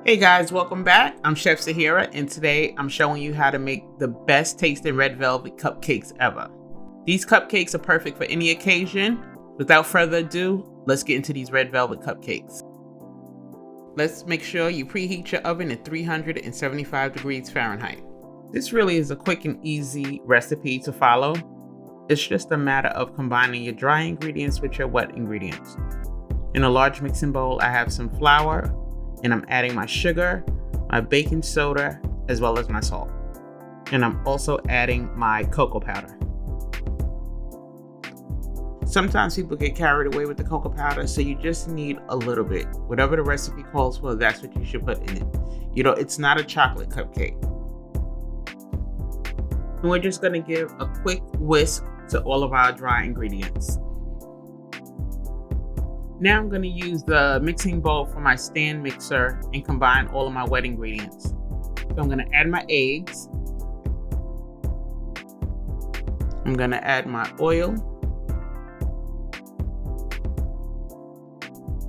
Hey guys, welcome back. I'm Chef Sahira, and today I'm showing you how to make the best tasting red velvet cupcakes ever. These cupcakes are perfect for any occasion. Without further ado, let's get into these red velvet cupcakes. Let's make sure you preheat your oven at 375 degrees Fahrenheit. This really is a quick and easy recipe to follow. It's just a matter of combining your dry ingredients with your wet ingredients. In a large mixing bowl, I have some flour, and I'm adding my sugar, my baking soda, as well as my salt. And I'm also adding my cocoa powder. Sometimes people get carried away with the cocoa powder, so you just need a little bit. Whatever the recipe calls for, that's what you should put in it. You know, it's not a chocolate cupcake. And we're just gonna give a quick whisk to all of our dry ingredients. Now I'm going to use the mixing bowl for my stand mixer and combine all of my wet ingredients. So I'm going to add my eggs. I'm going to add my oil.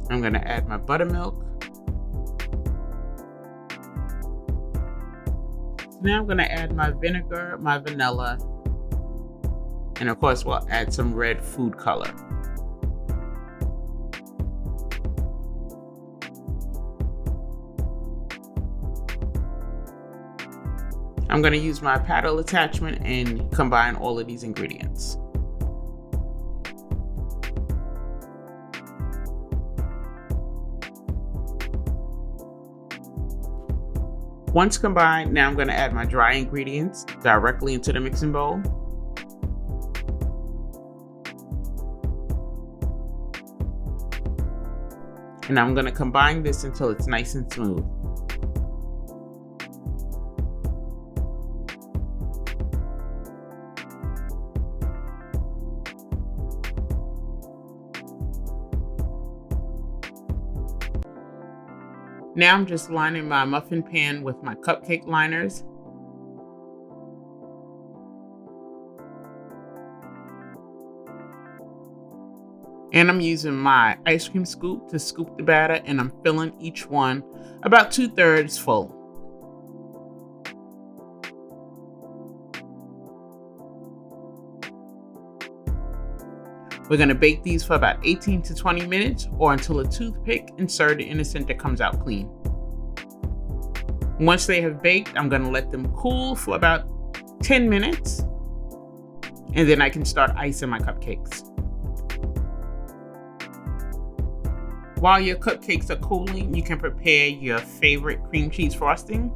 I'm going to add my buttermilk. Now I'm going to add my vinegar, my vanilla, and of course we'll add some red food color. I'm going to use my paddle attachment and combine all of these ingredients. Once combined, now I'm going to add my dry ingredients directly into the mixing bowl. And I'm going to combine this until it's nice and smooth. Now I'm just lining my muffin pan with my cupcake liners. And I'm using my ice cream scoop to scoop the batter, and I'm filling each one about 2/3 full. We're going to bake these for about 18 to 20 minutes or until a toothpick inserted in the center comes out clean. Once they have baked, I'm going to let them cool for about 10 minutes, and then I can start icing my cupcakes. While your cupcakes are cooling, you can prepare your favorite cream cheese frosting.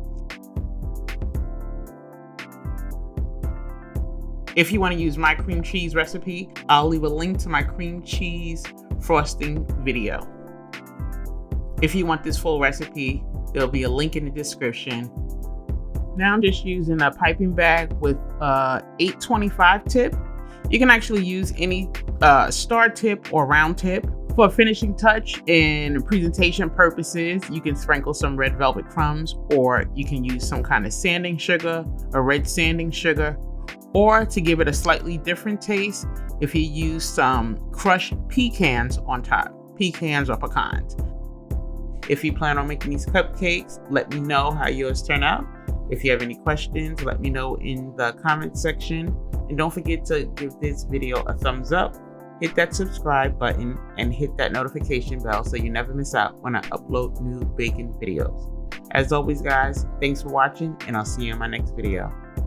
If you want to use my cream cheese recipe, I'll leave a link to my cream cheese frosting video. If you want this full recipe, there'll be a link in the description. Now I'm just using a piping bag with a 825 tip. You can actually use any star tip or round tip. For a finishing touch and presentation purposes, you can sprinkle some red velvet crumbs, or you can use some kind of sanding sugar, a red sanding sugar. Or to give it a slightly different taste, if you use some crushed pecans on top, pecans or pecans. If you plan on making these cupcakes, let me know how yours turn out. If you have any questions, let me know in the comment section. And don't forget to give this video a thumbs up, hit that subscribe button, and hit that notification bell so you never miss out when I upload new baking videos. As always, guys, thanks for watching, and I'll see you in my next video.